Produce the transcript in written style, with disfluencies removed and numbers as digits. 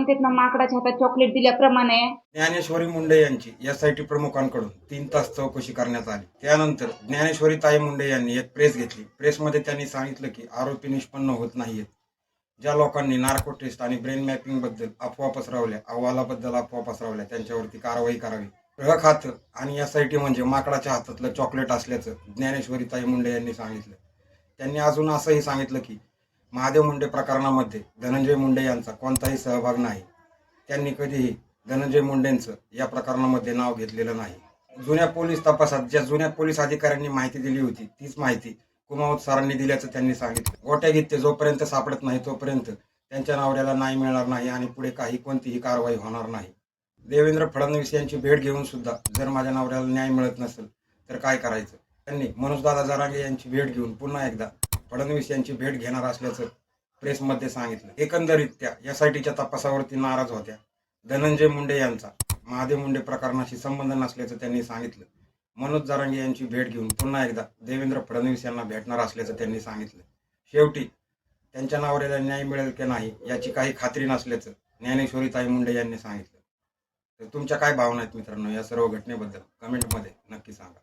म्हणतात ना माकडाच्या हातात चॉकलेट दिल्याप्रमाणे ज्ञानेश्वरी मुंडे यांची एसआयटी प्रमुखांकडून 3 तास चौकशी करण्यात आली. त्यानंतर ज्ञानेश्वरी ताई मुंडे यांनी एक प्रेस घेतली. प्रेसमध्ये त्यांनी सांगितलं की आरोपी निष्पन्न होत नाहीयेत. ज्या लोकांनी नार्को टेस्ट आणि ब्रेन मॅपिंग बद्दल अफवा पसरवल्या, अहवालाबद्दल अफवा पसरवल्या, त्यांच्यावरती कारवाई करावी. ळ खातं आणि एसआयटी म्हणजे माकडाच्या हातातलं चॉकलेट असल्याचं ज्ञानेश्वरी ताई मुंडे यांनी सांगितलं. त्यांनी अजून असंही सांगितलं की महादेव मुंडे प्रकरणामध्ये धनंजय मुंडे यांचा कोणताही सहभाग नाही. त्यांनी कधीही धनंजय मुंडेंचं या प्रकरणामध्ये नाव घेतलेलं नाही. जुन्या पोलीस तपासात ज्या जुन्या पोलीस अधिकाऱ्यांनी माहिती दिली होती तीच माहिती कुमावत सरांनी दिल्याचं त्यांनी सांगितलं. गोट्यागित्ते जोपर्यंत सापडत नाही तोपर्यंत त्यांच्या नवऱ्याला न्याय मिळणार नाही आणि पुढे कोणतीही कारवाई होणार नाही. देवेंद्र फडणवीस यांची भेट घेऊन सुद्धा जर माझ्या नवऱ्याला न्याय मिळत नसेल तर काय करायचं. त्यांनी मनोजदादा जरांगे यांची भेट घेऊन पुन्हा एकदा फडणवीस यांची भेट घेणार असल्याचं प्रेसमध्ये सांगितलं. एकंदरीत त्या एसआयटीच्या तपासावरती नाराज होत्या. धनंजय मुंडे यांचा महादेव मुंडे प्रकरणाशी संबंध नसल्याचं त्यांनी सांगितलं. मनोज जरांगे यांची भेट घेऊन पुन्हा एकदा देवेंद्र फडणवीस यांना भेटणार असल्याचं त्यांनी सांगितलं. शेवटी त्यांच्या नवऱ्याला न्याय मिळेल की नाही याची काही खात्री नसल्याचं ज्ञानेश्वरी ताई मुंडे यांनी सांगितलं. तर तुमच्या काय भावना आहेत मित्रांनो या सर्व घटनेबद्दल कमेंटमध्ये नक्की सांगा.